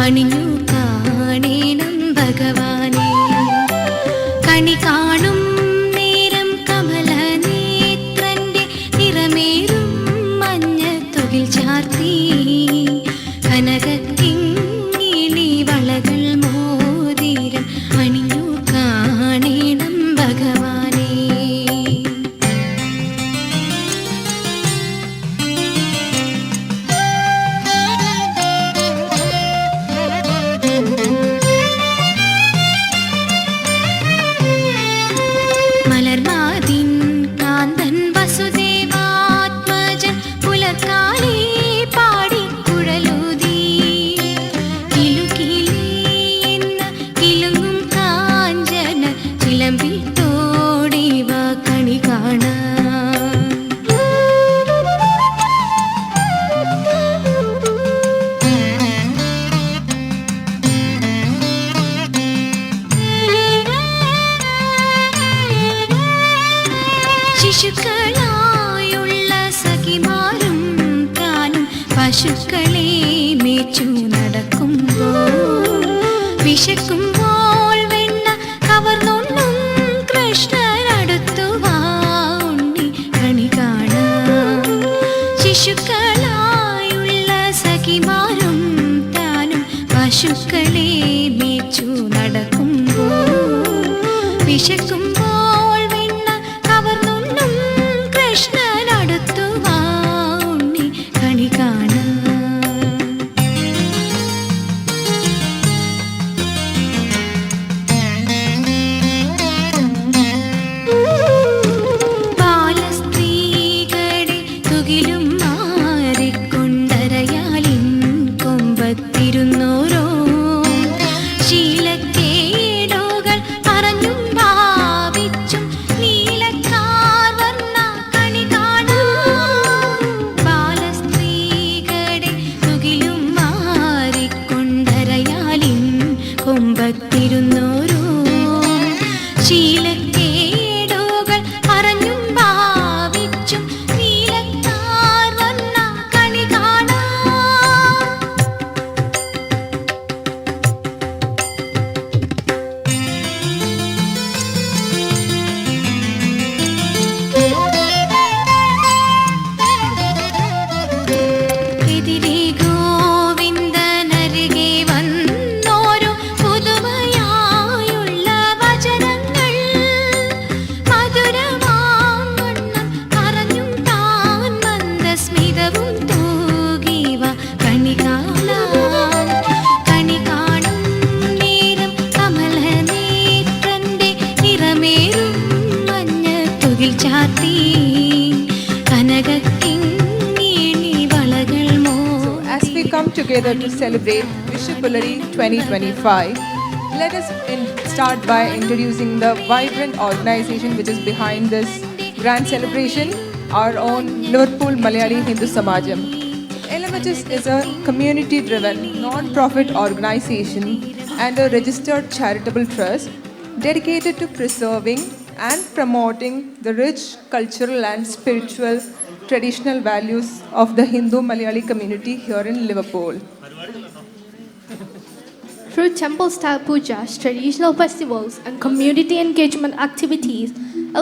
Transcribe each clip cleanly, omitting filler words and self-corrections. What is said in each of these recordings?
അണിഞ്ഞു കാണേണം ഭഗവാനെ. കണി കാണും നേരം കമലനേത്രന്റെ നിറമേറും മഞ്ഞത്തുകിൽ ചാർത്തി കനകക്കിങ്ങിണി വളകൾ മോതിരം അണിഞ്ഞു കാണേണം ഭഗവാനെ. മലർമാതിൻ കാന്തൻ വസുദേവാത്മജൻ പുലർക്കാലേ പാടി കുഴലൂതി കിലുകിലേ എന്ന കിലുങ്ങും കാഞ്ചന ചിലമ്പിട്ടോടി വാ കണി കാണാൻ. ശിശുക്കളായുള്ള സഖിമാരും താനും പശുക്കളെ മേച്ചു നടക്കുമ്പോൾ വിശക്കുമ്പോൾ വെണ്ണ കവർന്നൊന്നും കൃഷ്ണനടുത്തു വാ ഉണ്ണി കണി കാണാൻ. ശിശുക്കളായുള്ള സഖിമാരും താനും പശുക്കളെ മേച്ചു നടക്കുമ്പോൾ വിശക്കുമ്പോൾ വെണ്ണ കവർന്നൊന്നും കൃഷ്ണനടുത്തു വാ ഉണ്ണി കണി കാണാൻ. ബാലസ്ത്രീകളെ തുകിലും മാറിക്കൊണ്ടരയാലിൻ കൊമ്പത്തിരുന്നോരോ ശീലക്കേടുകൾ പറഞ്ഞും ഭാവിച്ചും നീലക്കാർ വർണ്ണ കണി കാണാൻ. ബാലസ്ത്രീകളെ തുകിലും മാറിക്കൊണ്ടരയാലിൻ കൊമ്പത്തിരുന്നോരോ ശീലക്കേടുകൾ പറഞ്ഞും ഭാവിച്ചും നീലക്കാർ വർണ്ണ കണി കാണാൻ. എതിരെ ഗോവിന്ദനരികെ വന്നോരോ പുതുമയായുള്ള വചനങ്ങൾ മധുരമാവണ്ണം പറഞ്ഞും താൻ മന്ദസ്മിതവും തൂകിവ കണി കാണാൻ. കണി കാണും നേരം കമലനേത്രന്റെ നിറമേറും മഞ്ഞത്തുകിൽ ചാർത്തി കനകക്കിങ്ങിണി വളകൾ മോ. As we come together to celebrate Vishu Pullari 2025, let us start by introducing the vibrant organization which is behind this grand celebration, our own Liverpool Malayali Hindu Samajam. LMHS is a community-driven, non-profit organization and a registered charitable trust dedicated to preserving and promoting the rich cultural and spiritual traditional values of the Hindu Malayali community here in Liverpool. Through temple-style pujas, traditional festivals, and community engagement activities,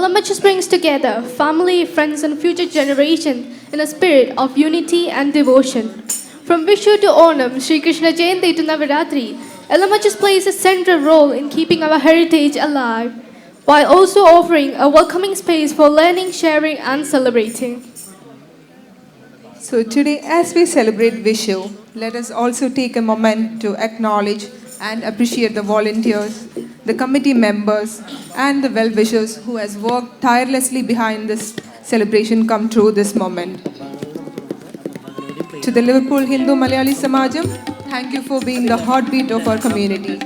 LMHS brings together family, friends, and future generations in a spirit of unity and devotion. From Vishu to Onam, Sri Krishna Jayanti to Navaratri, LMHS plays a central role in keeping our heritage alive, while also offering a welcoming space for learning, sharing, and celebrating. So today, as we celebrate Vishu, let us also take a moment to acknowledge and appreciate the volunteers, the committee members, and the well-wishers who has worked tirelessly behind this celebration come true this moment. To the Liverpool Hindu Malayali Samajam, thank you for being the heartbeat of our community.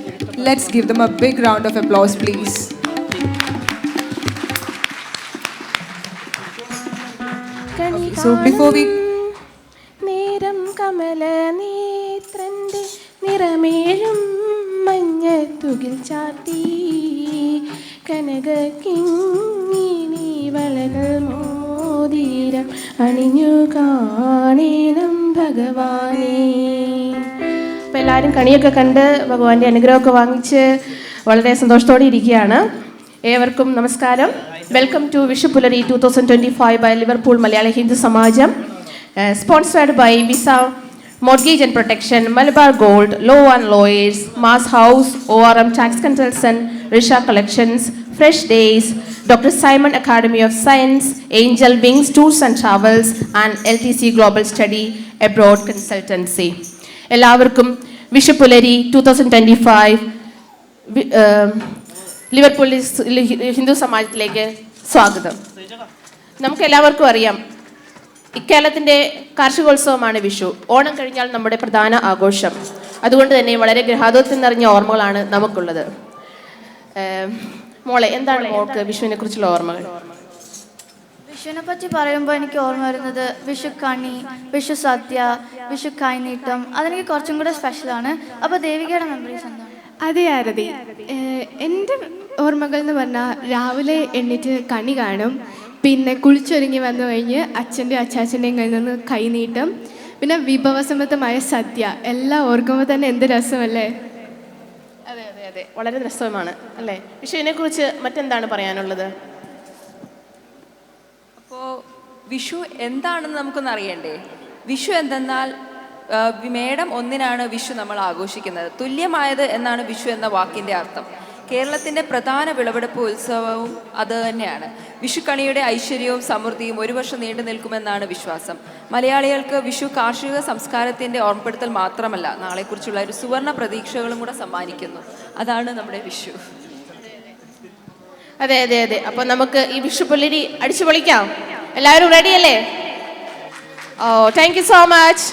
Let's give them a big round of applause, please. So before we നേരം കമലനേത്രന്റെ നിറമേഴും മഞ്ഞത്തുകിൽ ചാർത്തി കനകക്കിങ്ങിണി വളകൾ മോതിരം അണിഞ്ഞു കാണേണം ഭഗവാനേ. അപ്പം എല്ലാവരും കണിയൊക്കെ കണ്ട് ഭഗവാന്റെ അനുഗ്രഹമൊക്കെ വാങ്ങിച്ച് വളരെ സന്തോഷത്തോടെ ഇരിക്കുകയാണ്. ഏവർക്കും നമസ്കാരം. വെൽക്കം ടു വിഷുപ്പുലരി 2025 by Liverpool Malayali Hindu Samajam, sponsored by visa mortgage and protection, Malabar gold, law and lawyers, mass house, ORM tax consultant, Risha collections, fresh days, Dr. Simon Academy of Science, Angel Wings Tours and Travels and LTC Global Study Abroad Consultancy. എല്ലാവർക്കും വിഷുപ്പുലരി 2025 Liverpool Hindu സമാജത്തിലേക്ക് സ്വാഗതം. നമുക്ക് എല്ലാവർക്കും അറിയാം, ഇക്കാലത്തിൻ്റെ കാർഷികോത്സവമാണ് വിഷു. ഓണം കഴിഞ്ഞാൽ നമ്മുടെ പ്രധാന ആഘോഷം. അതുകൊണ്ട് തന്നെ വളരെ ഗൃഹാതുരത്തിൽ നിറഞ്ഞ ഓർമ്മകളാണ് നമുക്കുള്ളത്. മോളെ, എന്താണ് മോൾക്ക് വിഷുവിനെ കുറിച്ചുള്ള ഓർമ്മകൾ? വിഷുവിനെ പറ്റി പറയുമ്പോൾ എനിക്ക് ഓർമ്മ വരുന്നത് വിഷു കണി, വിഷു സദ്യ, വിഷു കൈനീട്ടം. അതെനിക്ക് കുറച്ചും കൂടെ സ്പെഷ്യലാണ്. അപ്പോൾ ദേവികയുടെ മെമ്മറീസ് എന്താണ്? അതെ ആരതി, എൻ്റെ ഓർമ്മകൾ എന്ന് പറഞ്ഞാൽ രാവിലെ എണ്ണീറ്റ് കണി കാണും, പിന്നെ കുളിച്ചൊരുങ്ങി വന്നു കഴിഞ്ഞ് അച്ഛൻ്റെയും അച്ചാച്ചൻ്റെയും കയ്യിൽ നിന്ന് കൈനീട്ടം, പിന്നെ വിഭവസമൃദ്ധമായ സദ്യ. എല്ലാം ഓർക്കുമ്പോൾ തന്നെ എന്ത് രസമല്ലേ? അതെ അതെ അതെ, വളരെ രസമാണ് അല്ലേ? വിഷുവിനെ കുറിച്ച് മറ്റെന്താണ് പറയാനുള്ളത്? അപ്പോൾ വിഷു എന്താണെന്ന് നമുക്കൊന്ന് അറിയണ്ടേ? വിഷു എന്തെന്നാൽ മേടം 1-നാണ് വിഷു നമ്മൾ ആഘോഷിക്കുന്നത്. തുല്യമായത് എന്നാണ് വിഷു എന്ന വാക്കിൻ്റെ അർത്ഥം. കേരളത്തിൻ്റെ പ്രധാന വിളവെടുപ്പ് ഉത്സവവും അത് തന്നെയാണ്. വിഷുക്കണിയുടെ ഐശ്വര്യവും സമൃദ്ധിയും ഒരു വർഷം നീണ്ടു നിൽക്കുമെന്നാണ് വിശ്വാസം. മലയാളികൾക്ക് വിഷു കാർഷിക സംസ്കാരത്തിൻ്റെ ഓർമ്മപ്പെടുത്തൽ മാത്രമല്ല, നാളെക്കുറിച്ചുള്ള ഒരു സുവർണ പ്രതീക്ഷകളും കൂടെ സമ്മാനിക്കുന്നു. അതാണ് നമ്മുടെ വിഷു. അതെ അതെ അതെ, അപ്പോൾ നമുക്ക് ഈ വിഷുപ്പുലരി അടിച്ചു പൊളിക്കാം. എല്ലാവരും റെഡിയല്ലേ? ഓ, താങ്ക് യു സോ മച്ച്.